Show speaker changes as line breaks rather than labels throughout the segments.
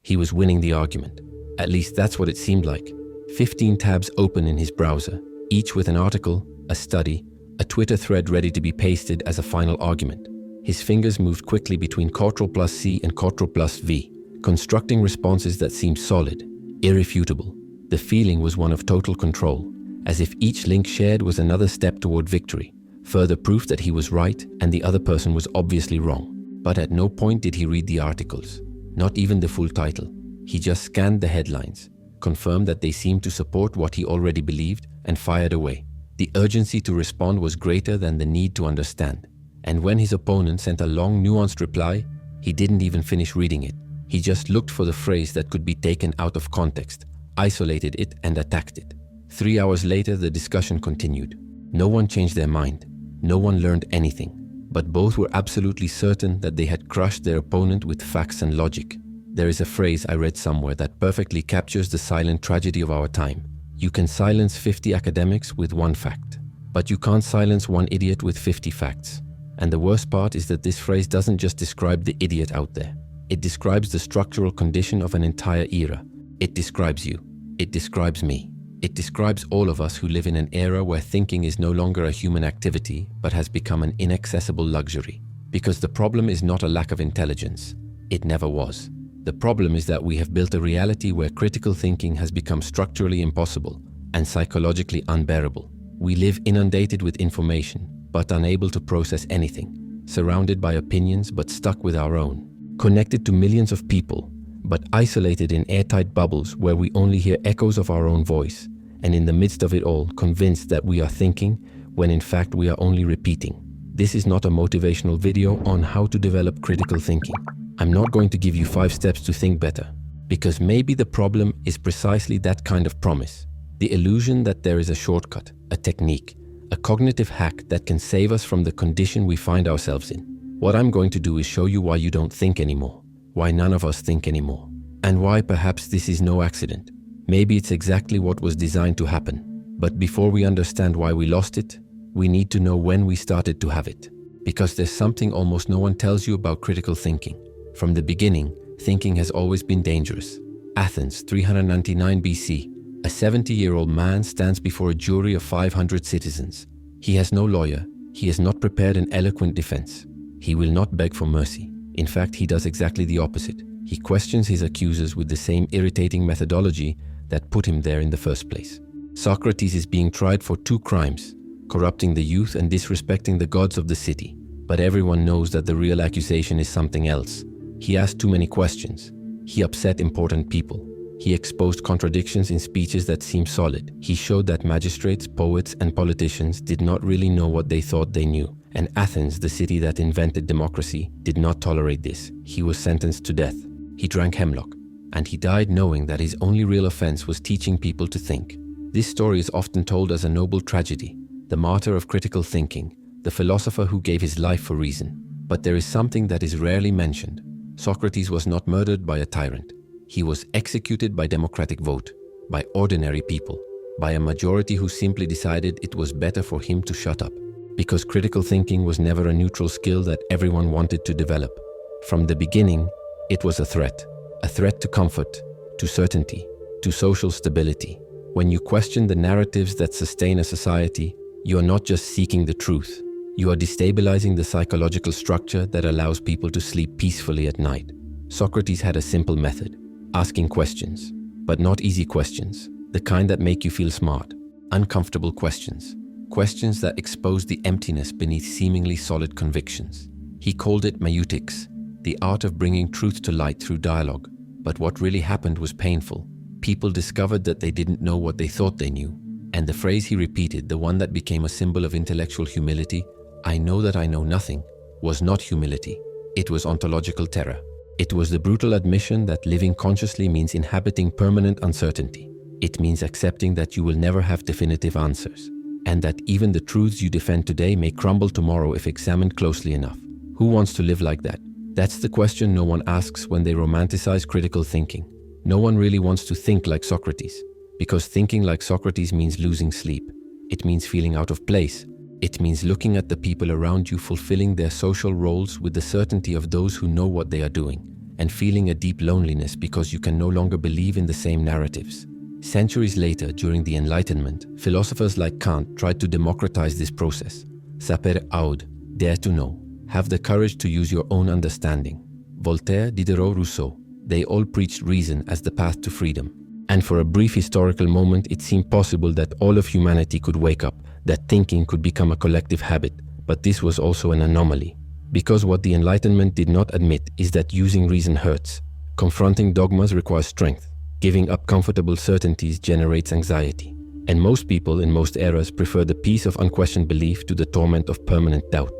He was winning the argument. At least that's what it seemed like. 15 tabs open in his browser, each with an article, a study, a Twitter thread ready to be pasted as a final argument. His fingers moved quickly between Ctrl+C and Ctrl+V, constructing responses that seemed solid, irrefutable. The feeling was one of total control, as if each link shared was another step toward victory, further proof that he was right and the other person was obviously wrong. But at no point did he read the articles, not even the full title. He just scanned the headlines, confirmed that they seemed to support what he already believed, and fired away. The urgency to respond was greater than the need to understand. And when his opponent sent a long, nuanced reply, he didn't even finish reading it. He just looked for the phrase that could be taken out of context, isolated it, and attacked it. 3 hours later, the discussion continued. No one changed their mind. No one learned anything. But both were absolutely certain that they had crushed their opponent with facts and logic. There is a phrase I read somewhere that perfectly captures the silent tragedy of our time. You can silence 50 academics with one fact, but you can't silence one idiot with 50 facts. And the worst part is that this phrase doesn't just describe the idiot out there. It describes the structural condition of an entire era. It describes you. It describes me. It describes all of us who live in an era where thinking is no longer a human activity, but has become an inaccessible luxury. Because the problem is not a lack of intelligence. It never was. The problem is that we have built a reality where critical thinking has become structurally impossible and psychologically unbearable. We live inundated with information, but unable to process anything, surrounded by opinions but stuck with our own, connected to millions of people, but isolated in airtight bubbles where we only hear echoes of our own voice, and in the midst of it all, convinced that we are thinking when in fact we are only repeating. This is not a motivational video on how to develop critical thinking. I'm not going to give you 5 steps to think better, because maybe the problem is precisely that kind of promise. The illusion that there is a shortcut, a technique, a cognitive hack that can save us from the condition we find ourselves in. What I'm going to do is show you why you don't think anymore, why none of us think anymore, and why perhaps this is no accident. Maybe it's exactly what was designed to happen. But before we understand why we lost it, we need to know when we started to have it. Because there's something almost no one tells you about critical thinking. From the beginning, thinking has always been dangerous. Athens, 399 BC. A 70-year-old man stands before a jury of 500 citizens. He has no lawyer. He has not prepared an eloquent defense. He will not beg for mercy. In fact, he does exactly the opposite. He questions his accusers with the same irritating methodology that put him there in the first place. Socrates is being tried for 2 crimes, corrupting the youth and disrespecting the gods of the city. But everyone knows that the real accusation is something else. He asked too many questions. He upset important people. He exposed contradictions in speeches that seemed solid. He showed that magistrates, poets, and politicians did not really know what they thought they knew. And Athens, the city that invented democracy, did not tolerate this. He was sentenced to death. He drank hemlock, and he died knowing that his only real offense was teaching people to think. This story is often told as a noble tragedy, the martyr of critical thinking, the philosopher who gave his life for reason. But there is something that is rarely mentioned. Socrates was not murdered by a tyrant. He was executed by democratic vote, by ordinary people, by a majority who simply decided it was better for him to shut up. Because critical thinking was never a neutral skill that everyone wanted to develop. From the beginning, it was a threat to comfort, to certainty, to social stability. When you question the narratives that sustain a society, you are not just seeking the truth. You are destabilizing the psychological structure that allows people to sleep peacefully at night. Socrates had a simple method: asking questions, but not easy questions, the kind that make you feel smart. Uncomfortable questions. Questions that expose the emptiness beneath seemingly solid convictions. He called it meutics, the art of bringing truth to light through dialogue. But what really happened was painful. People discovered that they didn't know what they thought they knew. And the phrase he repeated, the one that became a symbol of intellectual humility, "I know that I know nothing," was not humility. It was ontological terror. It was the brutal admission that living consciously means inhabiting permanent uncertainty. It means accepting that you will never have definitive answers, and that even the truths you defend today may crumble tomorrow if examined closely enough. Who wants to live like that? That's the question no one asks when they romanticize critical thinking. No one really wants to think like Socrates, because thinking like Socrates means losing sleep. It means feeling out of place. It means looking at the people around you fulfilling their social roles with the certainty of those who know what they are doing, and feeling a deep loneliness because you can no longer believe in the same narratives. Centuries later, during the Enlightenment, philosophers like Kant tried to democratize this process. Saper aud, dare to know, have the courage to use your own understanding. Voltaire, Diderot, Rousseau, they all preached reason as the path to freedom. And for a brief historical moment, it seemed possible that all of humanity could wake up, that thinking could become a collective habit. But this was also an anomaly. Because what the Enlightenment did not admit is that using reason hurts. Confronting dogmas requires strength. Giving up comfortable certainties generates anxiety. And most people in most eras prefer the peace of unquestioned belief to the torment of permanent doubt.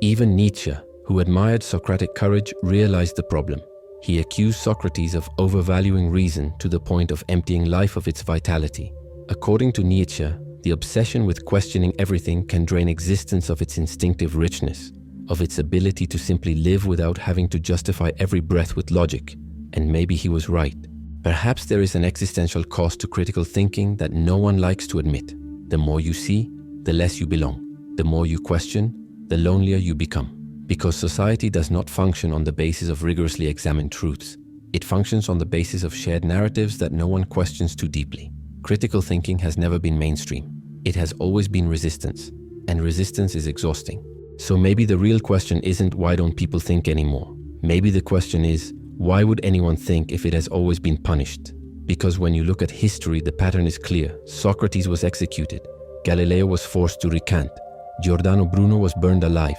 Even Nietzsche, who admired Socratic courage, realized the problem. He accused Socrates of overvaluing reason to the point of emptying life of its vitality. According to Nietzsche, the obsession with questioning everything can drain existence of its instinctive richness, of its ability to simply live without having to justify every breath with logic. And maybe he was right. Perhaps there is an existential cost to critical thinking that no one likes to admit. The more you see, the less you belong. The more you question, the lonelier you become. Because society does not function on the basis of rigorously examined truths. It functions on the basis of shared narratives that no one questions too deeply. Critical thinking has never been mainstream. It has always been resistance, and resistance is exhausting. So maybe the real question isn't why don't people think anymore? Maybe the question is, why would anyone think if it has always been punished? Because when you look at history, the pattern is clear. Socrates was executed. Galileo was forced to recant. Giordano Bruno was burned alive.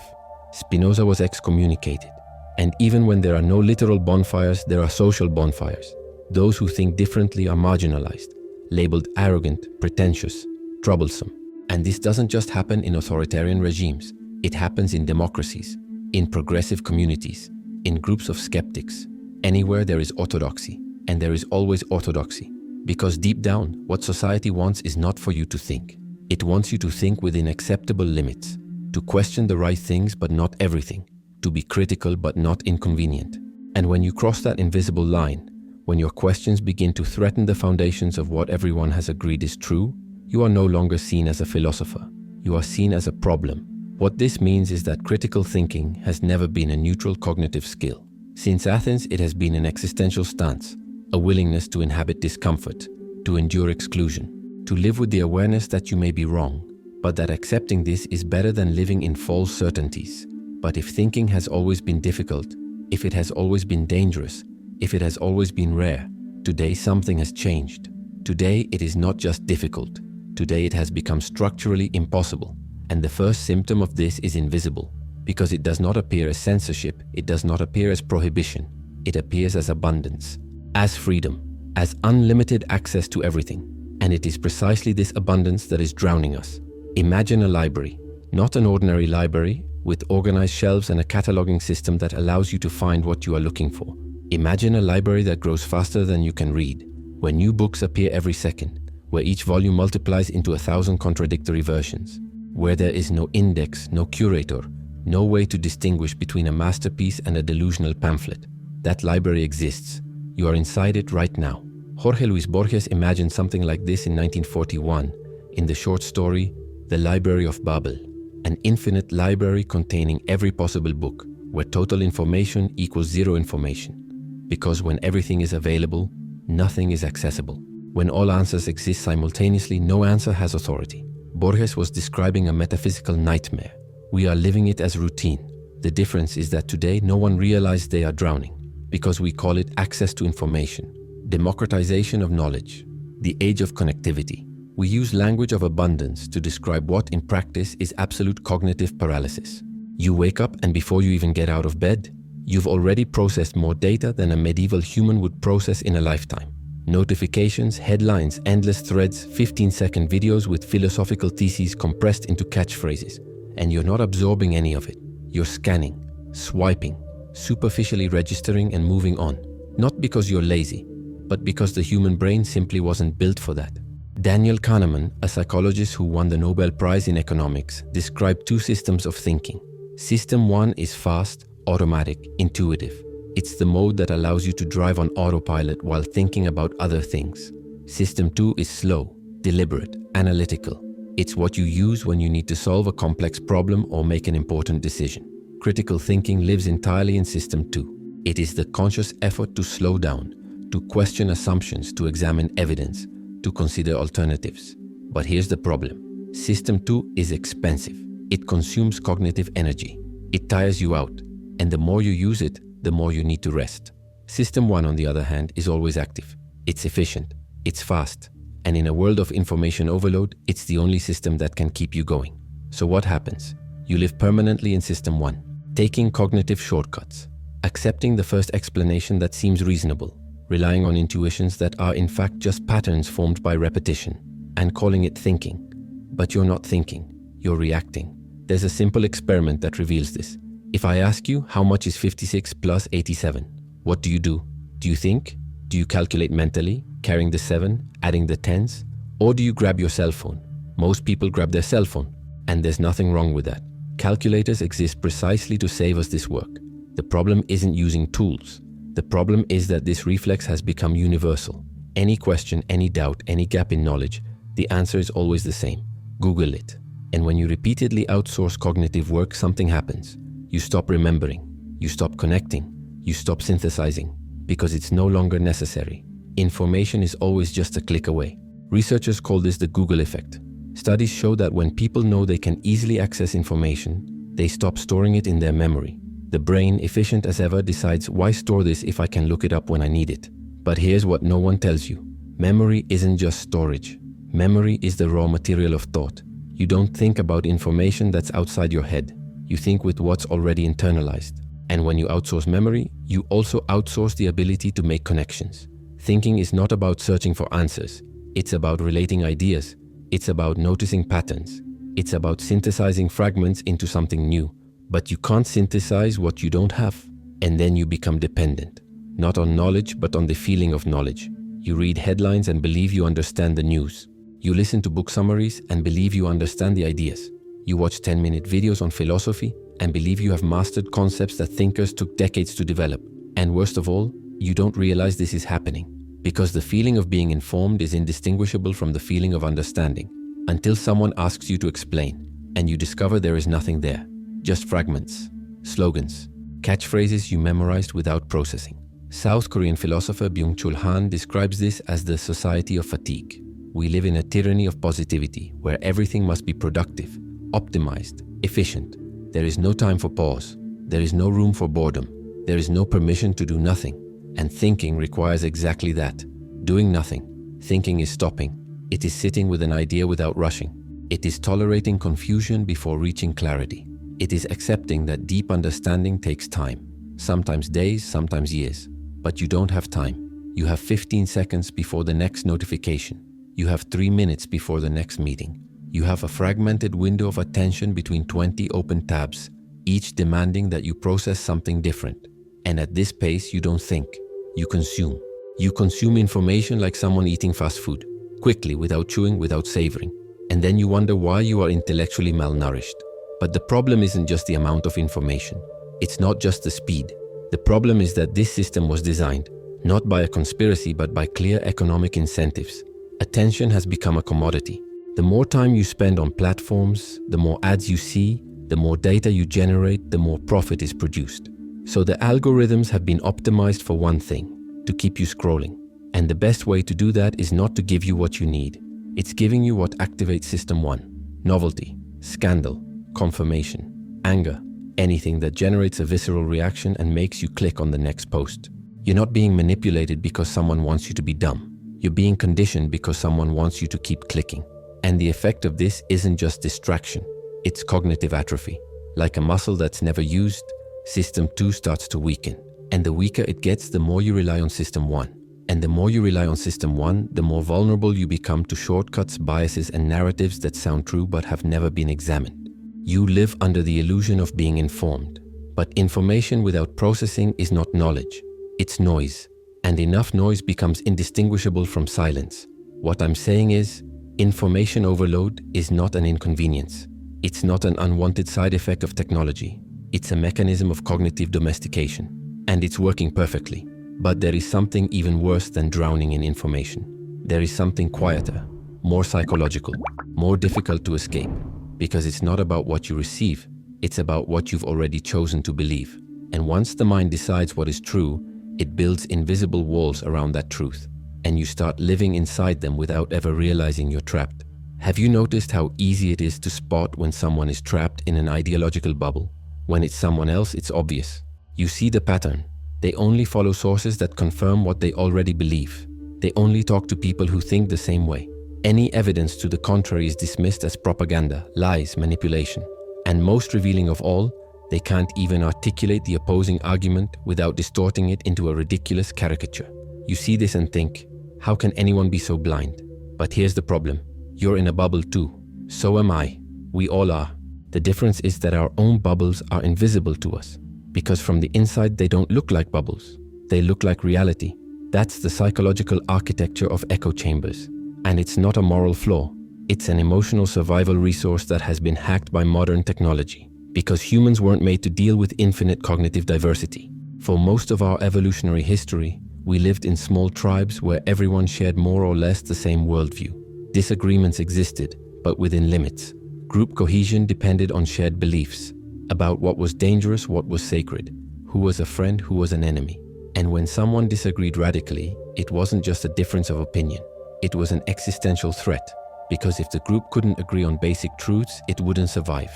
Spinoza was excommunicated. And even when there are no literal bonfires, there are social bonfires. Those who think differently are marginalized, labeled arrogant, pretentious, troublesome. And this doesn't just happen in authoritarian regimes. It happens in democracies, in progressive communities, in groups of skeptics. Anywhere there is orthodoxy, and there is always orthodoxy. Because deep down, what society wants is not for you to think. It wants you to think within acceptable limits, to question the right things but not everything, to be critical but not inconvenient. And when you cross that invisible line, when your questions begin to threaten the foundations of what everyone has agreed is true, you are no longer seen as a philosopher. You are seen as a problem. What this means is that critical thinking has never been a neutral cognitive skill. Since Athens, it has been an existential stance, a willingness to inhabit discomfort, to endure exclusion, to live with the awareness that you may be wrong, but that accepting this is better than living in false certainties. But if thinking has always been difficult, if it has always been dangerous, if it has always been rare, today something has changed. Today it is not just difficult. Today it has become structurally impossible. And the first symptom of this is invisible. Because it does not appear as censorship, it does not appear as prohibition. It appears as abundance, as freedom, as unlimited access to everything. And it is precisely this abundance that is drowning us. Imagine a library, not an ordinary library, with organized shelves and a cataloging system that allows you to find what you are looking for. Imagine a library that grows faster than you can read, where new books appear every second, where each volume multiplies into 1,000 contradictory versions, where there is no index, no curator, no way to distinguish between a masterpiece and a delusional pamphlet. That library exists. You are inside it right now. Jorge Luis Borges imagined something like this in 1941 in the short story The Library of Babel, an infinite library containing every possible book, where total information equals zero information. Because when everything is available, nothing is accessible. When all answers exist simultaneously, no answer has authority. Borges was describing a metaphysical nightmare. We are living it as routine. The difference is that today no one realizes they are drowning, because we call it access to information, democratization of knowledge, the age of connectivity. We use language of abundance to describe what in practice is absolute cognitive paralysis. You wake up and before you even get out of bed, you've already processed more data than a medieval human would process in a lifetime. Notifications, headlines, endless threads, 15-second videos with philosophical theses compressed into catchphrases. And you're not absorbing any of it. You're scanning, swiping, superficially registering and moving on. Not because you're lazy, but because the human brain simply wasn't built for that. Daniel Kahneman, a psychologist who won the Nobel Prize in economics, described two systems of thinking. System 1 is fast, automatic, intuitive. It's the mode that allows you to drive on autopilot while thinking about other things. System 2 is slow, deliberate, analytical. It's what you use when you need to solve a complex problem or make an important decision. Critical thinking lives entirely in System 2. It is the conscious effort to slow down, to question assumptions, to examine evidence, to consider alternatives. But here's the problem. System 2 is expensive. It consumes cognitive energy. It tires you out. And the more you use it, the more you need to rest. System 1, on the other hand, is always active. It's efficient. It's fast. And in a world of information overload, it's the only system that can keep you going. So what happens? You live permanently in System 1, taking cognitive shortcuts, accepting the first explanation that seems reasonable, relying on intuitions that are in fact just patterns formed by repetition, and calling it thinking. But you're not thinking, you're reacting. There's a simple experiment that reveals this. If I ask you how much is 56 plus 87, what do? Do you think? Do you calculate mentally, carrying the 7, adding the 10s? Or do you grab your cell phone? Most people grab their cell phone, and there's nothing wrong with that. Calculators exist precisely to save us this work. The problem isn't using tools. The problem is that this reflex has become universal. Any question, any doubt, any gap in knowledge, the answer is always the same. Google it. And when you repeatedly outsource cognitive work, something happens. You stop remembering. You stop connecting. You stop synthesizing, because it's no longer necessary. Information is always just a click away. Researchers call this the Google effect. Studies show that when people know they can easily access information, they stop storing it in their memory. The brain, efficient as ever, decides, why store this if I can look it up when I need it? But here's what no one tells you. Memory isn't just storage. Memory is the raw material of thought. You don't think about information that's outside your head. You think with what's already internalized. And when you outsource memory, you also outsource the ability to make connections. Thinking is not about searching for answers. It's about relating ideas. It's about noticing patterns. It's about synthesizing fragments into something new. But you can't synthesize what you don't have. And then you become dependent. Not on knowledge, but on the feeling of knowledge. You read headlines and believe you understand the news. You listen to book summaries and believe you understand the ideas. You watch 10-minute videos on philosophy and believe you have mastered concepts that thinkers took decades to develop. And worst of all, you don't realize this is happening, because the feeling of being informed is indistinguishable from the feeling of understanding, until someone asks you to explain, and you discover there is nothing there, just fragments, slogans, catchphrases you memorized without processing. South Korean philosopher Byung-Chul Han describes this as the society of fatigue. We live in a tyranny of positivity, where everything must be productive, optimized, efficient. There is no time for pause. There is no room for boredom. There is no permission to do nothing. And thinking requires exactly that. Doing nothing. Thinking is stopping. It is sitting with an idea without rushing. It is tolerating confusion before reaching clarity. It is accepting that deep understanding takes time. Sometimes days, sometimes years. But you don't have time. You have 15 seconds before the next notification. You have 3 minutes before the next meeting. You have a fragmented window of attention between 20 open tabs, each demanding that you process something different. And at this pace, you don't think. You consume. You consume information like someone eating fast food, quickly, without chewing, without savoring. And then you wonder why you are intellectually malnourished. But the problem isn't just the amount of information. It's not just the speed. The problem is that this system was designed, not by a conspiracy, but by clear economic incentives. Attention has become a commodity. The more time you spend on platforms, the more ads you see, the more data you generate, the more profit is produced. So the algorithms have been optimized for one thing, to keep you scrolling. And the best way to do that is not to give you what you need. It's giving you what activates System 1. Novelty, scandal, confirmation, anger, anything that generates a visceral reaction and makes you click on the next post. You're not being manipulated because someone wants you to be dumb. You're being conditioned because someone wants you to keep clicking. And the effect of this isn't just distraction, it's cognitive atrophy. Like a muscle that's never used, System 2 starts to weaken. And the weaker it gets, the more you rely on System 1. And the more you rely on System 1, the more vulnerable you become to shortcuts, biases, and narratives that sound true but have never been examined. You live under the illusion of being informed. But information without processing is not knowledge, it's noise. And enough noise becomes indistinguishable from silence. What I'm saying is, information overload is not an inconvenience. It's not an unwanted side effect of technology. It's a mechanism of cognitive domestication. And it's working perfectly. But there is something even worse than drowning in information. There is something quieter, more psychological, more difficult to escape. Because it's not about what you receive, it's about what you've already chosen to believe. And once the mind decides what is true, it builds invisible walls around that truth, and you start living inside them without ever realizing you're trapped. Have you noticed how easy it is to spot when someone is trapped in an ideological bubble? When it's someone else, it's obvious. You see the pattern. They only follow sources that confirm what they already believe. They only talk to people who think the same way. Any evidence to the contrary is dismissed as propaganda, lies, manipulation. And most revealing of all, they can't even articulate the opposing argument without distorting it into a ridiculous caricature. You see this and think, how can anyone be so blind? But here's the problem. You're in a bubble too. So am I. We all are. The difference is that our own bubbles are invisible to us, because from the inside they don't look like bubbles. They look like reality. That's the psychological architecture of echo chambers. And it's not a moral flaw. It's an emotional survival resource that has been hacked by modern technology, because humans weren't made to deal with infinite cognitive diversity. For most of our evolutionary history, we lived in small tribes where everyone shared more or less the same worldview. Disagreements existed, but within limits. Group cohesion depended on shared beliefs about what was dangerous, what was sacred, who was a friend, who was an enemy. And when someone disagreed radically, it wasn't just a difference of opinion. It was an existential threat, because if the group couldn't agree on basic truths, it wouldn't survive.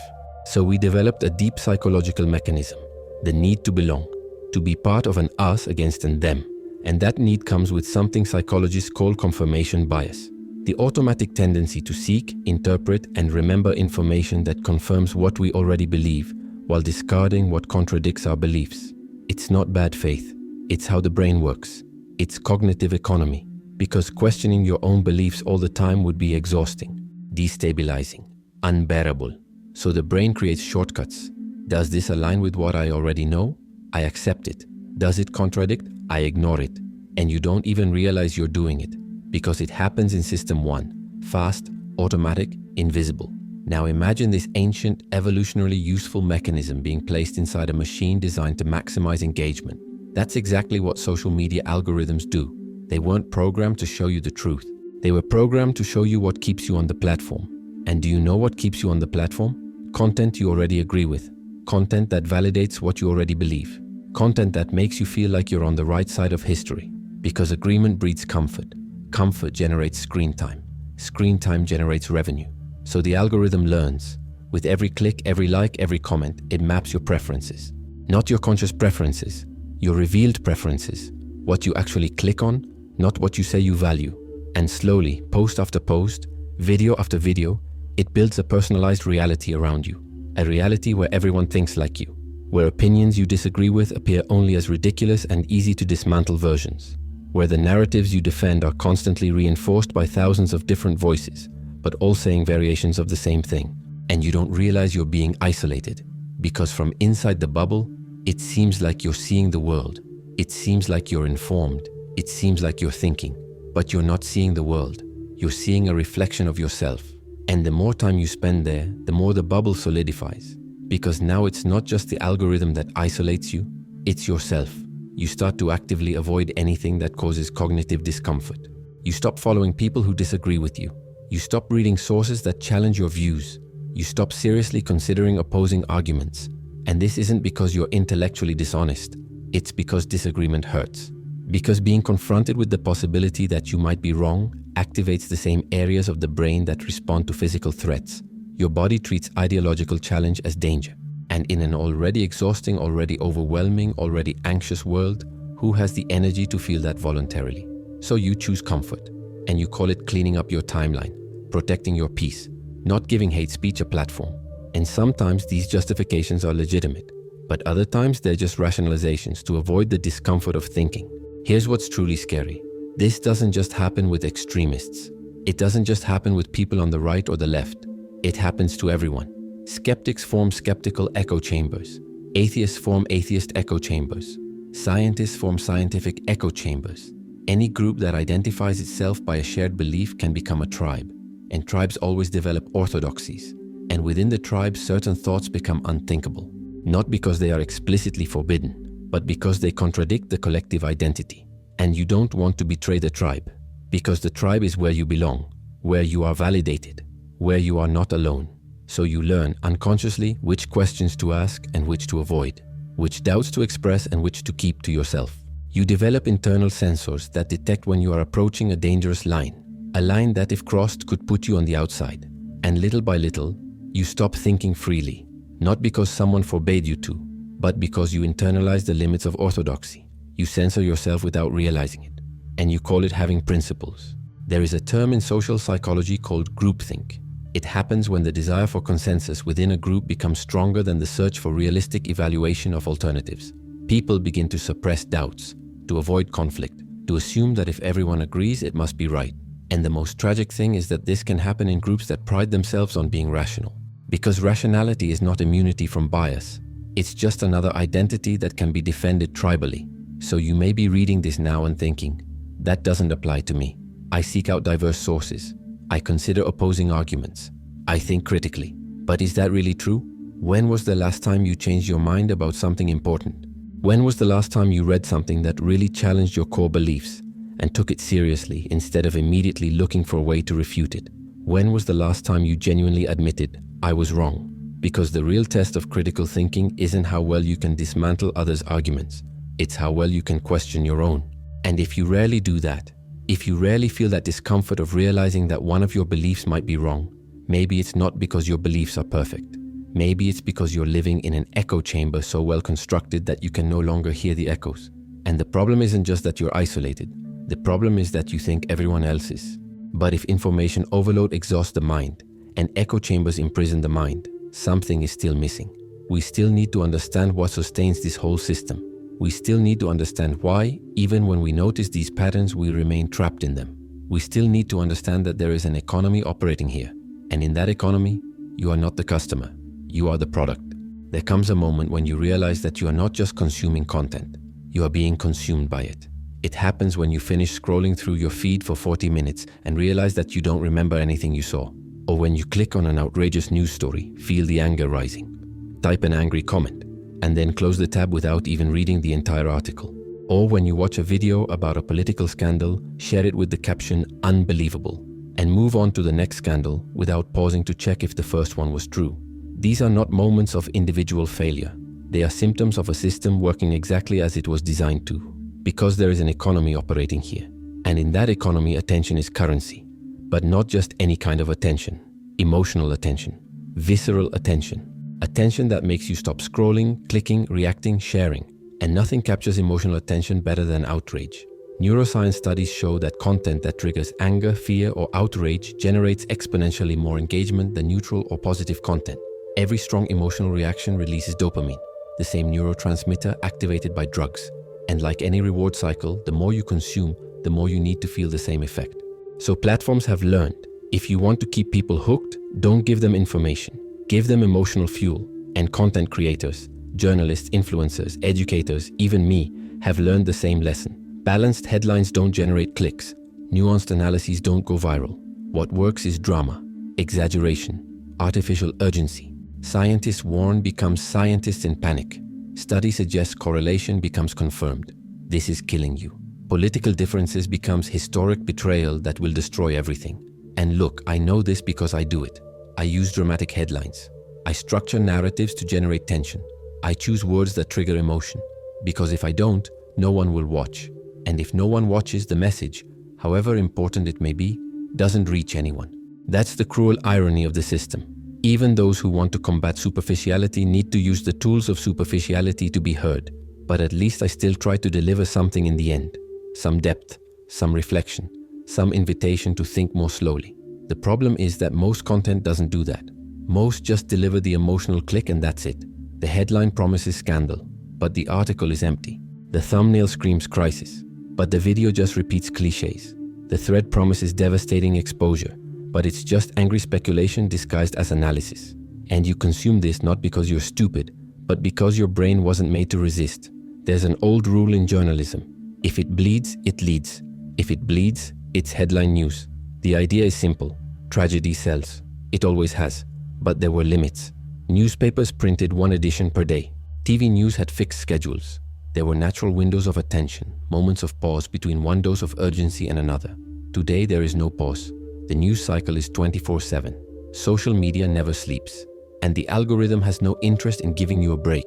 So we developed a deep psychological mechanism, the need to belong, to be part of an us against an them. And that need comes with something psychologists call confirmation bias. The automatic tendency to seek, interpret, and remember information that confirms what we already believe, while discarding what contradicts our beliefs. It's not bad faith. It's how the brain works. It's cognitive economy, because questioning your own beliefs all the time would be exhausting, destabilizing, unbearable. So the brain creates shortcuts. Does this align with what I already know? I accept it. Does it contradict? I ignore it. And you don't even realize you're doing it, because it happens in system 1, fast, automatic, invisible. Now imagine this ancient, evolutionarily useful mechanism being placed inside a machine designed to maximize engagement. That's exactly what social media algorithms do. They weren't programmed to show you the truth. They were programmed to show you what keeps you on the platform. And do you know what keeps you on the platform? Content you already agree with. Content that validates what you already believe. Content that makes you feel like you're on the right side of history. Because agreement breeds comfort. Comfort generates screen time. Screen time generates revenue. So the algorithm learns. With every click, every like, every comment, it maps your preferences. Not your conscious preferences, your revealed preferences. What you actually click on, not what you say you value. And slowly, post after post, video after video, it builds a personalized reality around you. A reality where everyone thinks like you. Where opinions you disagree with appear only as ridiculous and easy to dismantle versions. Where the narratives you defend are constantly reinforced by thousands of different voices, but all saying variations of the same thing. And you don't realize you're being isolated, because from inside the bubble, it seems like you're seeing the world. It seems like you're informed. It seems like you're thinking, but you're not seeing the world. You're seeing a reflection of yourself. And the more time you spend there, the more the bubble solidifies. Because now it's not just the algorithm that isolates you, it's yourself. You start to actively avoid anything that causes cognitive discomfort. You stop following people who disagree with you. You stop reading sources that challenge your views. You stop seriously considering opposing arguments. And this isn't because you're intellectually dishonest. It's because disagreement hurts. Because being confronted with the possibility that you might be wrong activates the same areas of the brain that respond to physical threats. Your body treats ideological challenge as danger. And in an already exhausting, already overwhelming, already anxious world, who has the energy to feel that voluntarily? So you choose comfort. And you call it cleaning up your timeline, protecting your peace, not giving hate speech a platform. And sometimes these justifications are legitimate, but other times they're just rationalizations to avoid the discomfort of thinking. Here's what's truly scary. This doesn't just happen with extremists. It doesn't just happen with people on the right or the left. It happens to everyone. Skeptics form skeptical echo chambers. Atheists form atheist echo chambers. Scientists form scientific echo chambers. Any group that identifies itself by a shared belief can become a tribe. And tribes always develop orthodoxies. And within the tribe, certain thoughts become unthinkable. Not because they are explicitly forbidden, but because they contradict the collective identity. And you don't want to betray the tribe, because the tribe is where you belong, where you are validated, where you are not alone. So you learn unconsciously which questions to ask and which to avoid. which doubts to express and which to keep to yourself. You develop internal sensors that detect when you are approaching a dangerous line, a line that if crossed could put you on the outside. And little by little, you stop thinking freely, not because someone forbade you to, but because you internalize the limits of orthodoxy. You censor yourself without realizing it, and you call it having principles. There is a term in social psychology called groupthink. It happens when the desire for consensus within a group becomes stronger than the search for realistic evaluation of alternatives. People begin to suppress doubts, to avoid conflict, to assume that if everyone agrees, it must be right. And the most tragic thing is that this can happen in groups that pride themselves on being rational. Because rationality is not immunity from bias. It's just another identity that can be defended tribally. So you may be reading this now and thinking, that doesn't apply to me. I seek out diverse sources. I consider opposing arguments. I think critically. But is that really true? When was the last time you changed your mind about something important? When was the last time you read something that really challenged your core beliefs and took it seriously instead of immediately looking for a way to refute it? When was the last time you genuinely admitted, I was wrong? Because the real test of critical thinking isn't how well you can dismantle others' arguments. It's how well you can question your own. And if you rarely do that, if you rarely feel that discomfort of realizing that one of your beliefs might be wrong, maybe it's not because your beliefs are perfect. Maybe it's because you're living in an echo chamber so well constructed that you can no longer hear the echoes. And the problem isn't just that you're isolated. The problem is that you think everyone else is. But if information overload exhausts the mind and echo chambers imprison the mind, something is still missing. We still need to understand what sustains this whole system. We still need to understand why, even when we notice these patterns, we remain trapped in them. We still need to understand that there is an economy operating here. And in that economy, you are not the customer. You are the product. There comes a moment when you realize that you are not just consuming content. You are being consumed by it. It happens when you finish scrolling through your feed for 40 minutes and realize that you don't remember anything you saw. Or when you click on an outrageous news story, feel the anger rising, type an angry comment, and then close the tab without even reading the entire article. Or when you watch a video about a political scandal, share it with the caption, "Unbelievable," and move on to the next scandal without pausing to check if the first one was true. These are not moments of individual failure. They are symptoms of a system working exactly as it was designed to, because there is an economy operating here. And in that economy, attention is currency. But not just any kind of attention. Emotional attention. Visceral attention. Attention that makes you stop scrolling, clicking, reacting, sharing. And nothing captures emotional attention better than outrage. Neuroscience studies show that content that triggers anger, fear, or outrage generates exponentially more engagement than neutral or positive content. Every strong emotional reaction releases dopamine, the same neurotransmitter activated by drugs. And like any reward cycle, the more you consume, the more you need to feel the same effect. So platforms have learned, if you want to keep people hooked, don't give them information. Give them emotional fuel. And content creators, journalists, influencers, educators, even me, have learned the same lesson. Balanced headlines don't generate clicks. Nuanced analyses don't go viral. What works is drama, exaggeration, artificial urgency. Scientists warn becomes scientists in panic. Study suggests correlation becomes confirmed. This is killing you. Political differences becomes historic betrayal that will destroy everything. And look, I know this because I do it. I use dramatic headlines. I structure narratives to generate tension. I choose words that trigger emotion. Because if I don't, no one will watch. And if no one watches, the message, however important it may be, doesn't reach anyone. That's the cruel irony of the system. Even those who want to combat superficiality need to use the tools of superficiality to be heard. But at least I still try to deliver something in the end. Some depth, some reflection, some invitation to think more slowly. The problem is that most content doesn't do that. Most just deliver the emotional click and that's it. The headline promises scandal, but the article is empty. The thumbnail screams crisis, but the video just repeats cliches. The thread promises devastating exposure, but it's just angry speculation disguised as analysis. And you consume this not because you're stupid, but because your brain wasn't made to resist. There's an old rule in journalism. If it bleeds, it leads. If it bleeds, it's headline news. The idea is simple. Tragedy sells. It always has. But there were limits. Newspapers printed one edition per day. TV news had fixed schedules. There were natural windows of attention, moments of pause between one dose of urgency and another. Today there is no pause. The news cycle is 24/7. Social media never sleeps. And the algorithm has no interest in giving you a break.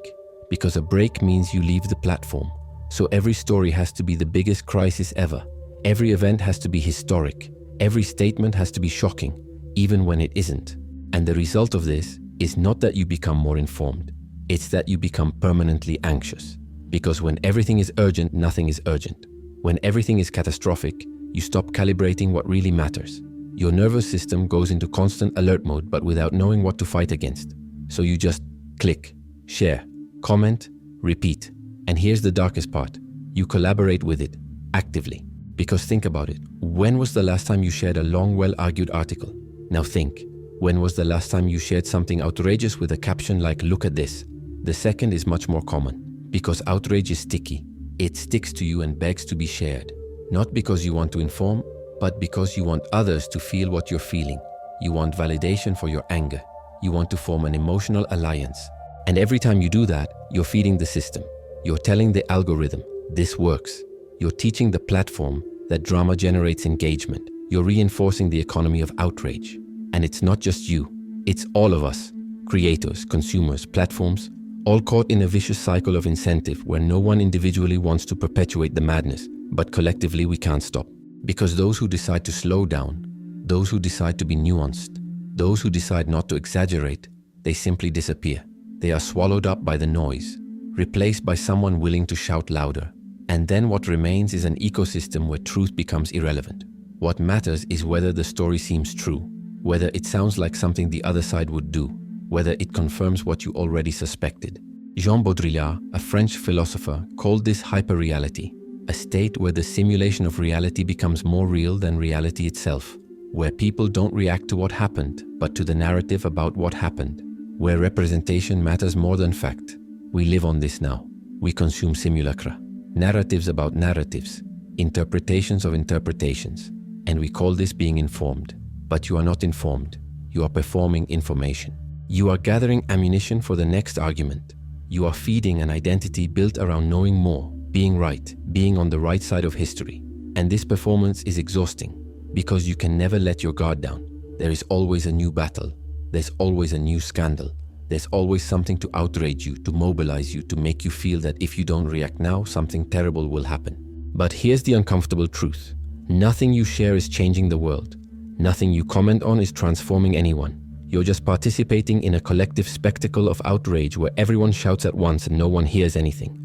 because a break means you leave the platform. So every story has to be the biggest crisis ever. Every event has to be historic. Every statement has to be shocking, even when it isn't. And the result of this is not that you become more informed. It's that you become permanently anxious. Because when everything is urgent, nothing is urgent. When everything is catastrophic, you stop calibrating what really matters. Your nervous system goes into constant alert mode, but without knowing what to fight against. So you just click, share, comment, repeat. And here's the darkest part. You collaborate with it, actively. Because think about it. When was the last time you shared a long, well-argued article? Now think. When was the last time you shared something outrageous with a caption like, "Look at this"? The second is much more common. Because outrage is sticky. It sticks to you and begs to be shared. Not because you want to inform, but because you want others to feel what you're feeling. You want validation for your anger. You want to form an emotional alliance. And every time you do that, you're feeding the system. You're telling the algorithm, this works. You're teaching the platform that drama generates engagement. You're reinforcing the economy of outrage. And it's not just you. It's all of us. Creators, consumers, platforms, all caught in a vicious cycle of incentive where no one individually wants to perpetuate the madness, but collectively we can't stop. Because those who decide to slow down, those who decide to be nuanced, those who decide not to exaggerate, they simply disappear. They are swallowed up by the noise, replaced by someone willing to shout louder. And then what remains is an ecosystem where truth becomes irrelevant. What matters is whether the story seems true, whether it sounds like something the other side would do, whether it confirms what you already suspected. Jean Baudrillard, a French philosopher, called this hyperreality, a state where the simulation of reality becomes more real than reality itself, where people don't react to what happened, but to the narrative about what happened, where representation matters more than fact. We live on this now. We consume simulacra, narratives about narratives, interpretations of interpretations, and we call this being informed. But you are not informed. You are performing information. You are gathering ammunition for the next argument. You are feeding an identity built around knowing more, being right, being on the right side of history. And this performance is exhausting because you can never let your guard down. There is always a new battle. There's always a new scandal. There's always something to outrage you, to mobilize you, to make you feel that if you don't react now, something terrible will happen. But here's the uncomfortable truth. Nothing you share is changing the world. Nothing you comment on is transforming anyone. You're just participating in a collective spectacle of outrage where everyone shouts at once and no one hears anything.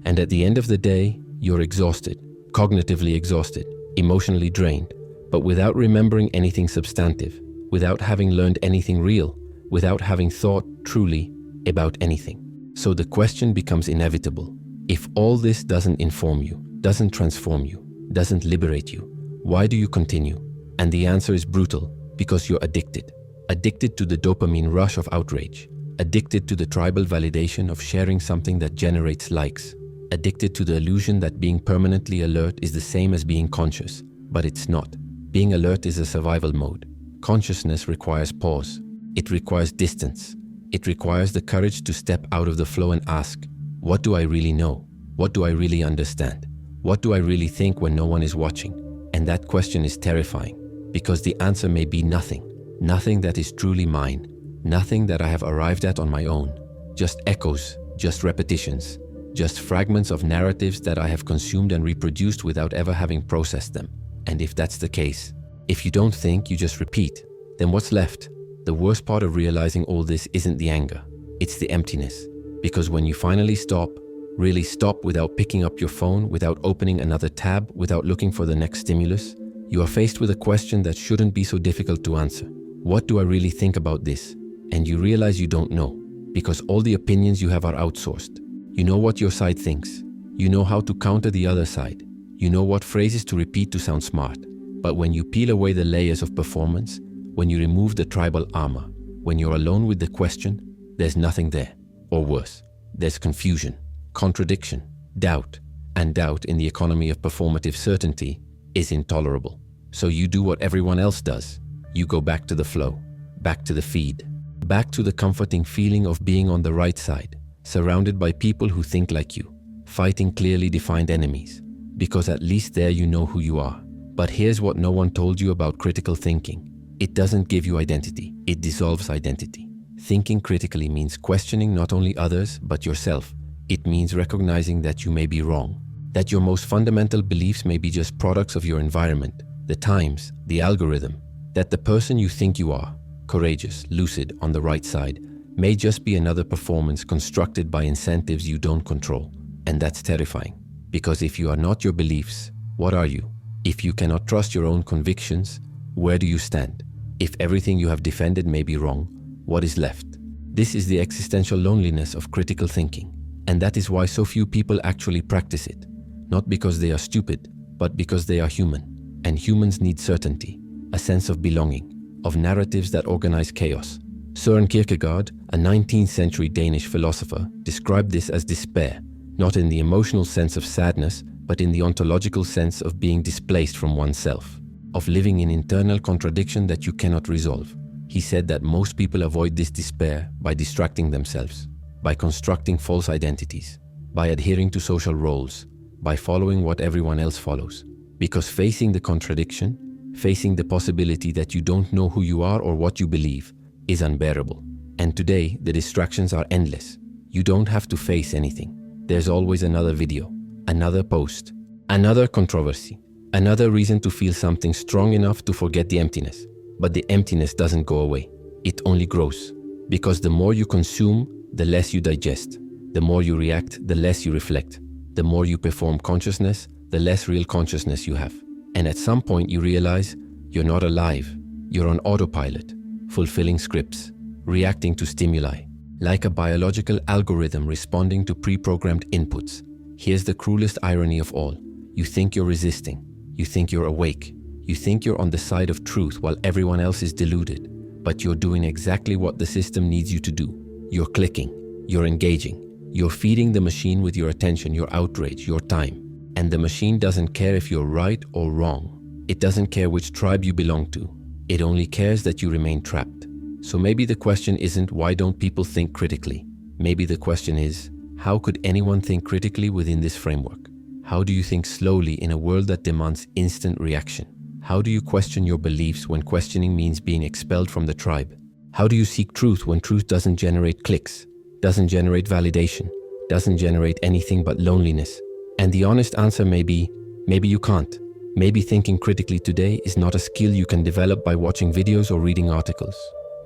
And at the end of the day, you're exhausted, cognitively exhausted, emotionally drained, but without remembering anything substantive, without having learned anything real, without having thought truly about anything. So the question becomes inevitable. If all this doesn't inform you, doesn't transform you, doesn't liberate you, why do you continue? And the answer is brutal, because you're addicted. Addicted to the dopamine rush of outrage. Addicted to the tribal validation of sharing something that generates likes. Addicted to the illusion that being permanently alert is the same as being conscious. But it's not. Being alert is a survival mode. Consciousness requires pause. It requires distance. It requires the courage to step out of the flow and ask, what do I really know? What do I really understand? What do I really think when no one is watching? And that question is terrifying, because the answer may be nothing. Nothing that is truly mine. Nothing that I have arrived at on my own. Just echoes, just repetitions, just fragments of narratives that I have consumed and reproduced without ever having processed them. And if that's the case, if you don't think, you just repeat, then what's left? The worst part of realizing all this isn't the anger, it's the emptiness. Because when you finally stop, really stop without picking up your phone, without opening another tab, without looking for the next stimulus, you are faced with a question that shouldn't be so difficult to answer. What do I really think about this? And you realize you don't know, because all the opinions you have are outsourced. You know what your side thinks. You know how to counter the other side. You know what phrases to repeat to sound smart. But when you peel away the layers of performance, when you remove the tribal armor, when you're alone with the question, there's nothing there. Or worse, there's confusion, contradiction, doubt. And doubt in the economy of performative certainty is intolerable. So you do what everyone else does. You go back to the flow, back to the feed, back to the comforting feeling of being on the right side, surrounded by people who think like you, fighting clearly defined enemies, because at least there you know who you are. But here's what no one told you about critical thinking. It doesn't give you identity, it dissolves identity. Thinking critically means questioning not only others, but yourself. It means recognizing that you may be wrong, that your most fundamental beliefs may be just products of your environment, the times, the algorithm, that the person you think you are, courageous, lucid, on the right side, may just be another performance constructed by incentives you don't control. And that's terrifying, because if you are not your beliefs, what are you? If you cannot trust your own convictions, where do you stand? If everything you have defended may be wrong, what is left? This is the existential loneliness of critical thinking, and that is why so few people actually practice it. Not because they are stupid, but because they are human, and humans need certainty, a sense of belonging, of narratives that organize chaos. Søren Kierkegaard, a 19th century Danish philosopher, described this as despair, not in the emotional sense of sadness, but in the ontological sense of being displaced from oneself, of living in internal contradiction that you cannot resolve. He said that most people avoid this despair by distracting themselves, by constructing false identities, by adhering to social roles, by following what everyone else follows. Because facing the contradiction, facing the possibility that you don't know who you are or what you believe, is unbearable. And today, the distractions are endless. You don't have to face anything. There's always another video, another post, another controversy, another reason to feel something strong enough to forget the emptiness. But the emptiness doesn't go away. It only grows. Because the more you consume, the less you digest. The more you react, the less you reflect. The more you perform consciousness, the less real consciousness you have. And at some point you realize you're not alive. You're on autopilot, fulfilling scripts, reacting to stimuli, like a biological algorithm responding to pre-programmed inputs. Here's the cruelest irony of all. You think you're resisting. You think you're awake. You think you're on the side of truth while everyone else is deluded. But you're doing exactly what the system needs you to do. You're clicking. You're engaging. You're feeding the machine with your attention, your outrage, your time. And the machine doesn't care if you're right or wrong. It doesn't care which tribe you belong to. It only cares that you remain trapped. So maybe the question isn't why don't people think critically? Maybe the question is, how could anyone think critically within this framework? How do you think slowly in a world that demands instant reaction? How do you question your beliefs when questioning means being expelled from the tribe? How do you seek truth when truth doesn't generate clicks, doesn't generate validation, doesn't generate anything but loneliness? And the honest answer may be, maybe you can't. Maybe thinking critically today is not a skill you can develop by watching videos or reading articles.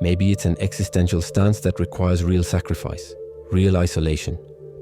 Maybe it's an existential stance that requires real sacrifice, real isolation,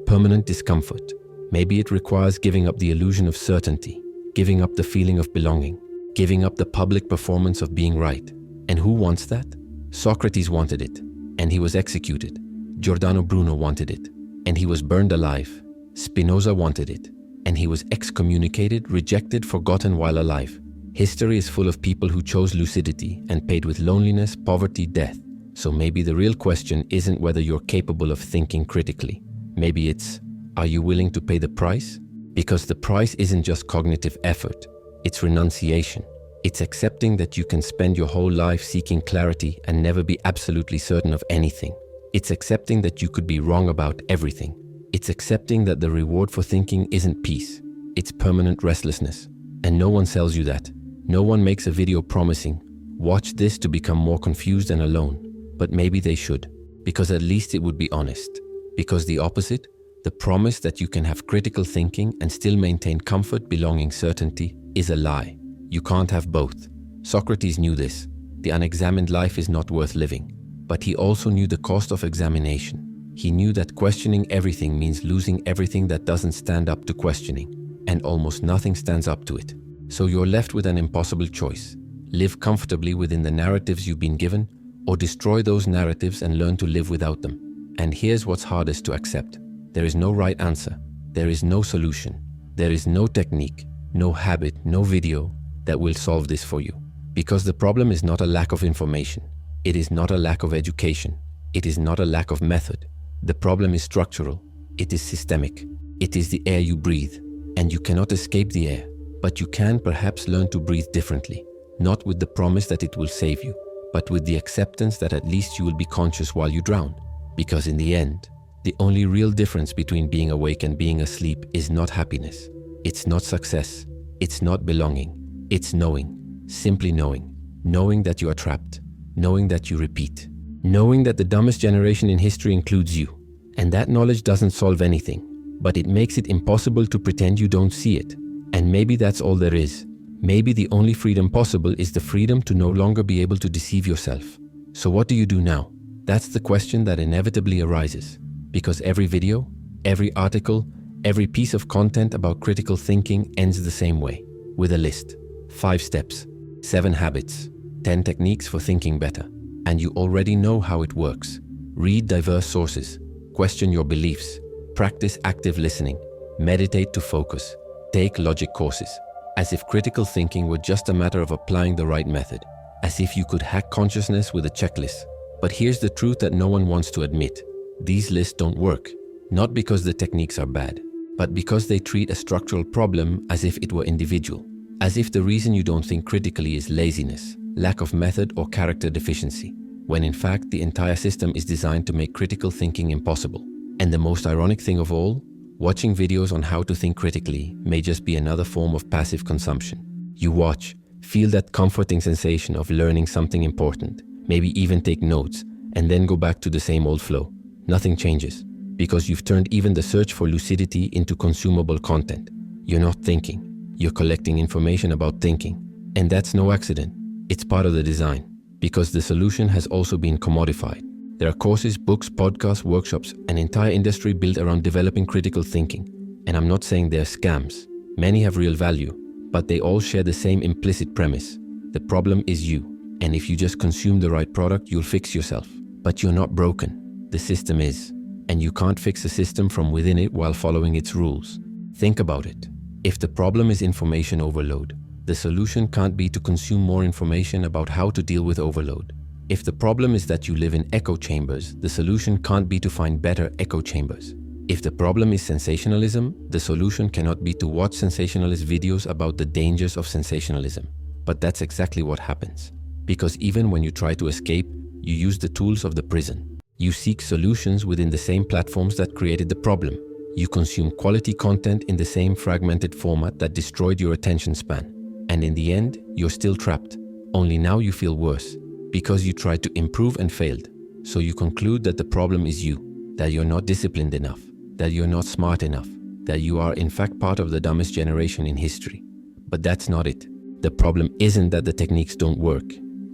permanent discomfort. Maybe it requires giving up the illusion of certainty, giving up the feeling of belonging, giving up the public performance of being right. And who wants that? Socrates wanted it, and he was executed. Giordano Bruno wanted it, and he was burned alive. Spinoza wanted it, and he was excommunicated, rejected, forgotten while alive. History is full of people who chose lucidity and paid with loneliness, poverty, death. So maybe the real question isn't whether you're capable of thinking critically. Maybe it's, are you willing to pay the price? Because the price isn't just cognitive effort, it's renunciation. It's accepting that you can spend your whole life seeking clarity and never be absolutely certain of anything. It's accepting that you could be wrong about everything. It's accepting that the reward for thinking isn't peace, it's permanent restlessness. And no one sells you that. No one makes a video promising, watch this to become more confused and alone. But maybe they should, because at least it would be honest. Because the opposite, the promise that you can have critical thinking and still maintain comfort, belonging, certainty, is a lie. You can't have both. Socrates knew this. The unexamined life is not worth living. But he also knew the cost of examination. He knew that questioning everything means losing everything that doesn't stand up to questioning. And almost nothing stands up to it. So you're left with an impossible choice. Live comfortably within the narratives you've been given, or destroy those narratives and learn to live without them. And here's what's hardest to accept. There is no right answer. There is no solution. There is no technique, no habit, no video that will solve this for you. Because the problem is not a lack of information. It is not a lack of education. It is not a lack of method. The problem is structural. It is systemic. It is the air you breathe. And you cannot escape the air. But you can perhaps learn to breathe differently. Not with the promise that it will save you, but with the acceptance that at least you will be conscious while you drown. Because in the end, the only real difference between being awake and being asleep is not happiness. It's not success. It's not belonging. It's knowing. Simply knowing. Knowing that you are trapped. Knowing that you repeat. Knowing that the dumbest generation in history includes you. And that knowledge doesn't solve anything. but it makes it impossible to pretend you don't see it. And maybe that's all there is. Maybe the only freedom possible is the freedom to no longer be able to deceive yourself. So what do you do now? That's the question that inevitably arises. Because every video, every article, every piece of content about critical thinking ends the same way, with a list. 5 steps, 7 habits, 10 techniques for thinking better. And you already know how it works. Read diverse sources, question your beliefs, practice active listening, meditate to focus, take logic courses. As if critical thinking were just a matter of applying the right method. As if you could hack consciousness with a checklist. But here's the truth that no one wants to admit. These lists don't work. Not because the techniques are bad, but because they treat a structural problem as if it were individual. As if the reason you don't think critically is laziness, lack of method, or character deficiency. When in fact, the entire system is designed to make critical thinking impossible. And the most ironic thing of all, watching videos on how to think critically may just be another form of passive consumption. You watch, feel that comforting sensation of learning something important, maybe even take notes, and then go back to the same old flow. Nothing changes, because you've turned even the search for lucidity into consumable content. You're not thinking, you're collecting information about thinking. And that's no accident, it's part of the design, because the solution has also been commodified. There are courses, books, podcasts, workshops, an entire industry built around developing critical thinking. And I'm not saying they're scams. Many have real value, but they all share the same implicit premise. The problem is you. And if you just consume the right product, you'll fix yourself. But you're not broken. The system is. And you can't fix a system from within it while following its rules. Think about it. If the problem is information overload, the solution can't be to consume more information about how to deal with overload. If the problem is that you live in echo chambers, the solution can't be to find better echo chambers. If the problem is sensationalism, the solution cannot be to watch sensationalist videos about the dangers of sensationalism. But that's exactly what happens. Because even when you try to escape, you use the tools of the prison. You seek solutions within the same platforms that created the problem. You consume quality content in the same fragmented format that destroyed your attention span. And in the end, you're still trapped. Only now you feel worse. Because you tried to improve and failed. So you conclude that the problem is you, that you're not disciplined enough, that you're not smart enough, that you are in fact part of the dumbest generation in history. But that's not it. The problem isn't that the techniques don't work.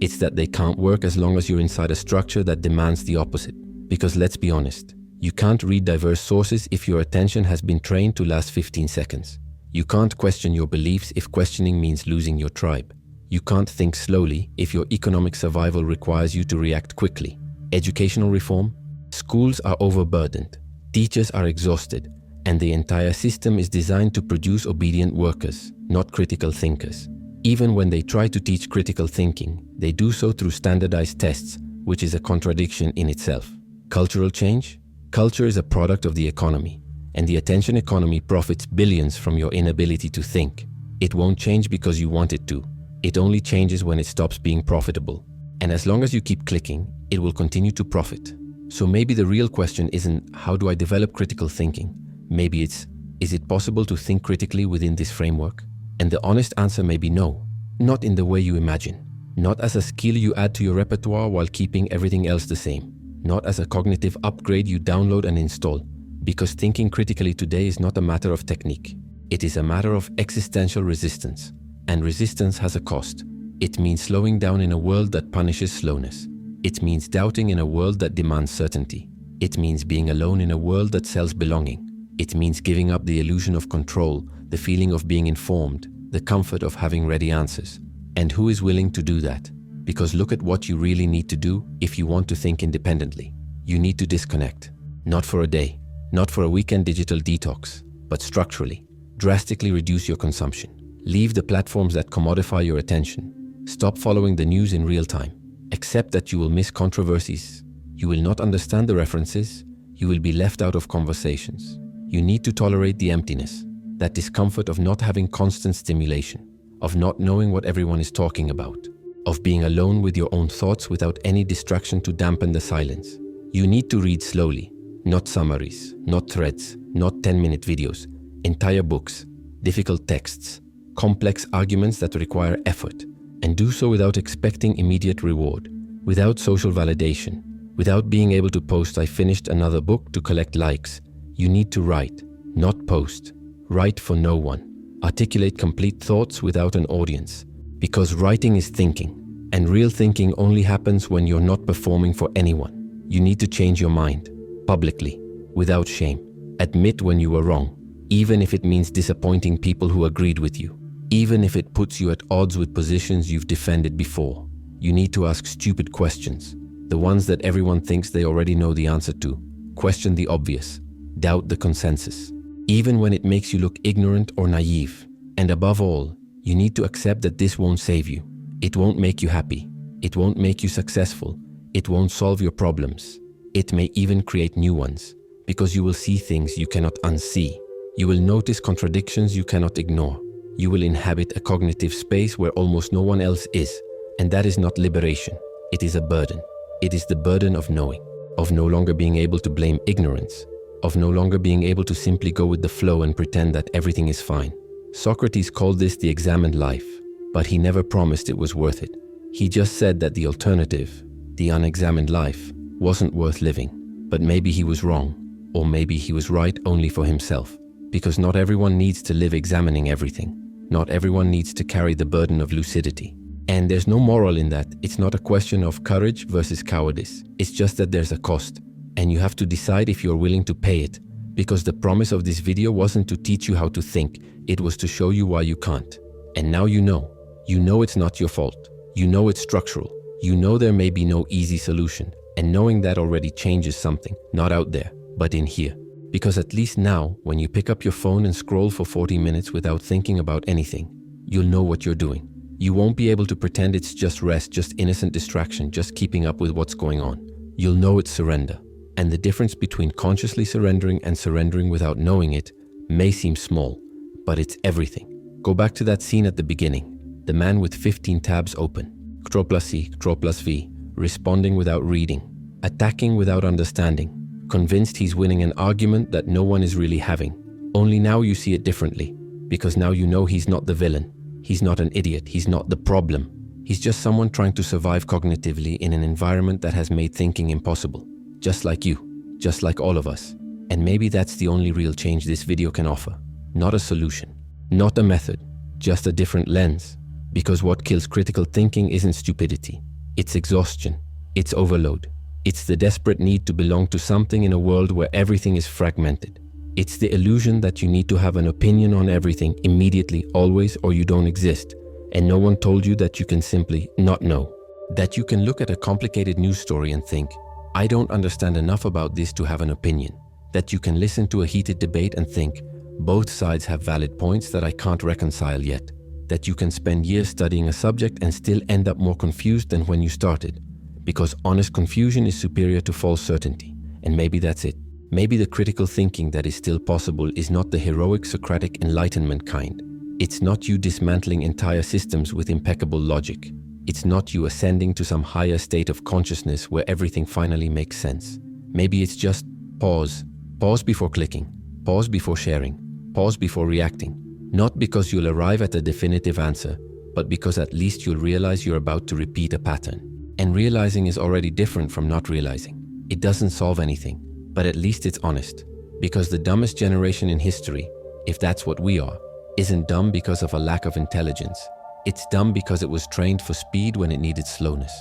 It's that they can't work as long as you're inside a structure that demands the opposite. Because let's be honest, you can't read diverse sources if your attention has been trained to last 15 seconds. You can't question your beliefs if questioning means losing your tribe. You can't think slowly if your economic survival requires you to react quickly. Educational reform? Schools are overburdened, teachers are exhausted, and the entire system is designed to produce obedient workers, not critical thinkers. Even when they try to teach critical thinking, they do so through standardized tests, which is a contradiction in itself. Cultural change? Culture is a product of the economy, and the attention economy profits billions from your inability to think. It won't change because you want it to. It only changes when it stops being profitable. And as long as you keep clicking, it will continue to profit. So maybe the real question isn't, how do I develop critical thinking? Maybe it's, is it possible to think critically within this framework? And the honest answer may be no. Not in the way you imagine. Not as a skill you add to your repertoire while keeping everything else the same. Not as a cognitive upgrade you download and install. Because thinking critically today is not a matter of technique. It is a matter of existential resistance. And resistance has a cost. It means slowing down in a world that punishes slowness. It means doubting in a world that demands certainty. It means being alone in a world that sells belonging. It means giving up the illusion of control, the feeling of being informed, the comfort of having ready answers. And who is willing to do that? Because look at what you really need to do if you want to think independently. You need to disconnect. Not for a day, not for a weekend digital detox, but structurally. Drastically reduce your consumption. Leave the platforms that commodify your attention. Stop following the news in real time. Accept that you will miss controversies. You will not understand the references. You will be left out of conversations. You need to tolerate the emptiness, that discomfort of not having constant stimulation, of not knowing what everyone is talking about, of being alone with your own thoughts without any distraction to dampen the silence. You need to read slowly, not summaries, not threads, not 10-minute videos, entire books, difficult texts, complex arguments that require effort, and do so without expecting immediate reward, without social validation, without being able to post "I finished another book" to collect likes. You need to write, not post. Write for no one. Articulate complete thoughts without an audience. Because writing is thinking, and real thinking only happens when you're not performing for anyone. You need to change your mind, publicly, without shame. Admit when you were wrong, even if it means disappointing people who agreed with you. Even if it puts you at odds with positions you've defended before. You need to ask stupid questions, the ones that everyone thinks they already know the answer to. Question the obvious. Doubt the consensus. Even when it makes you look ignorant or naive. And above all, you need to accept that this won't save you. It won't make you happy. It won't make you successful. It won't solve your problems. It may even create new ones, because you will see things you cannot unsee. You will notice contradictions you cannot ignore. You will inhabit a cognitive space where almost no one else is. And that is not liberation. It is a burden. It is the burden of knowing, of no longer being able to blame ignorance, of no longer being able to simply go with the flow and pretend that everything is fine. Socrates called this the examined life, but he never promised it was worth it. He just said that the alternative, the unexamined life, wasn't worth living. But maybe he was wrong, or maybe he was right only for himself. Because not everyone needs to live examining everything. Not everyone needs to carry the burden of lucidity. And there's no moral in that. It's not a question of courage versus cowardice. It's just that there's a cost. And you have to decide if you're willing to pay it. Because the promise of this video wasn't to teach you how to think. It was to show you why you can't. And now you know. You know it's not your fault. You know it's structural. You know there may be no easy solution. And knowing that already changes something. Not out there, but in here. Because at least now, when you pick up your phone and scroll for 40 minutes without thinking about anything, you'll know what you're doing. You won't be able to pretend it's just rest, just innocent distraction, just keeping up with what's going on. You'll know it's surrender. And the difference between consciously surrendering and surrendering without knowing it may seem small, but it's everything. Go back to that scene at the beginning. The man with 15 tabs open. Ctrl plus C, Ctrl plus V, responding without reading, attacking without understanding, convinced he's winning an argument that no one is really having. Only now you see it differently, because now you know he's not the villain. He's not an idiot. He's not the problem. He's just someone trying to survive cognitively in an environment that has made thinking impossible. Just like you, just like all of us. And maybe that's the only real change this video can offer. Not a solution, not a method, just a different lens. Because what kills critical thinking isn't stupidity. It's exhaustion. It's overload. It's the desperate need to belong to something in a world where everything is fragmented. It's the illusion that you need to have an opinion on everything immediately, always, or you don't exist. And no one told you that you can simply not know. That you can look at a complicated news story and think, I don't understand enough about this to have an opinion. That you can listen to a heated debate and think, both sides have valid points that I can't reconcile yet. That you can spend years studying a subject and still end up more confused than when you started. Because honest confusion is superior to false certainty. And maybe that's it. Maybe the critical thinking that is still possible is not the heroic Socratic enlightenment kind. It's not you dismantling entire systems with impeccable logic. It's not you ascending to some higher state of consciousness where everything finally makes sense. Maybe it's just pause. Pause before clicking. Pause before sharing. Pause before reacting. Not because you'll arrive at a definitive answer, but because at least you'll realize you're about to repeat a pattern. And realizing is already different from not realizing. It doesn't solve anything, but at least it's honest. Because the dumbest generation in history, if that's what we are, isn't dumb because of a lack of intelligence. It's dumb because it was trained for speed when it needed slowness,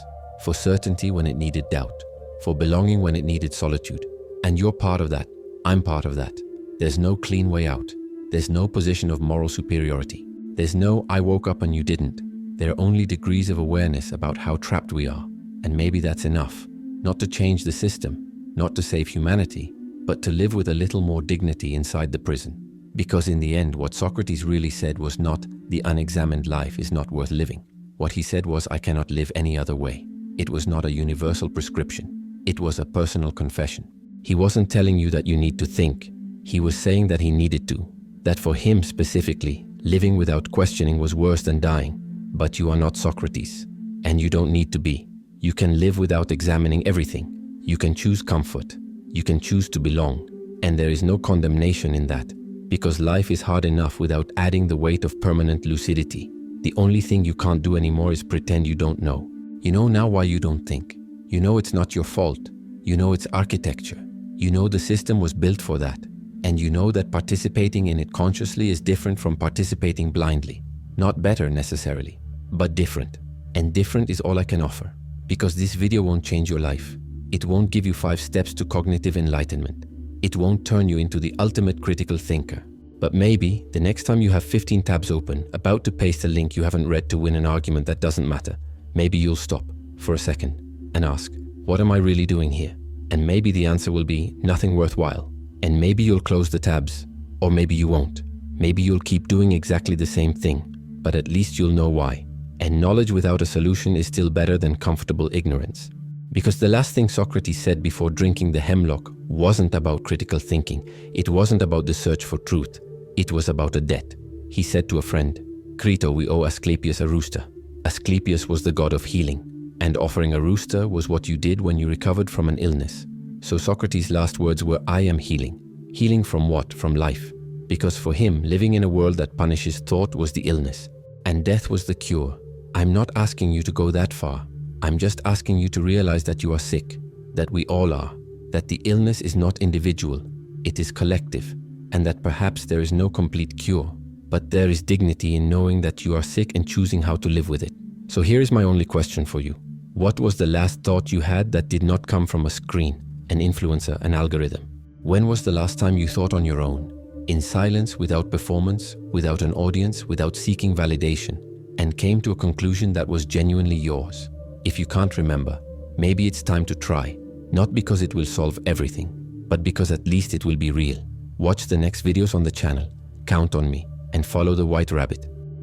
for certainty when it needed doubt, for belonging when it needed solitude. And you're part of that. I'm part of that. There's no clean way out. There's no position of moral superiority. There's no I woke up and you didn't. There are only degrees of awareness about how trapped we are. And maybe that's enough. Not to change the system, not to save humanity, but to live with a little more dignity inside the prison. Because in the end, what Socrates really said was not, the unexamined life is not worth living. What he said was, I cannot live any other way. It was not a universal prescription. It was a personal confession. He wasn't telling you that you need to think. He was saying that he needed to. That for him specifically, living without questioning was worse than dying. But you are not Socrates. And you don't need to be. You can live without examining everything. You can choose comfort. You can choose to belong. And there is no condemnation in that. Because life is hard enough without adding the weight of permanent lucidity. The only thing you can't do anymore is pretend you don't know. You know now why you don't think. You know it's not your fault. You know it's architecture. You know the system was built for that. And you know that participating in it consciously is different from participating blindly. Not better necessarily, but different. And different is all I can offer. Because this video won't change your life. It won't give you 5 steps to cognitive enlightenment. It won't turn you into the ultimate critical thinker. But maybe the next time you have 15 tabs open, about to paste a link you haven't read to win an argument that doesn't matter, maybe you'll stop for a second and ask, what am I really doing here? And maybe the answer will be nothing worthwhile. And maybe you'll close the tabs, or maybe you won't. Maybe you'll keep doing exactly the same thing, but at least you'll know why. And knowledge without a solution is still better than comfortable ignorance. Because the last thing Socrates said before drinking the hemlock wasn't about critical thinking. It wasn't about the search for truth. It was about a debt. He said to a friend, Crito, we owe Asclepius a rooster. Asclepius was the god of healing, and offering a rooster was what you did when you recovered from an illness. So Socrates' last words were, I am healing. Healing from what? From life. Because for him, living in a world that punishes thought was the illness, and death was the cure. I'm not asking you to go that far. I'm just asking you to realize that you are sick, that we all are, that the illness is not individual, it is collective, and that perhaps there is no complete cure, but there is dignity in knowing that you are sick and choosing how to live with it. So here is my only question for you. What was the last thought you had that did not come from a screen, an influencer, an algorithm? When was the last time you thought on your own, in silence, without performance, without an audience, without seeking validation, and came to a conclusion that was genuinely yours? If you can't remember, maybe it's time to try, not because it will solve everything, but because at least it will be real. Watch the next videos on the channel, count on me, and follow the White Rabbit.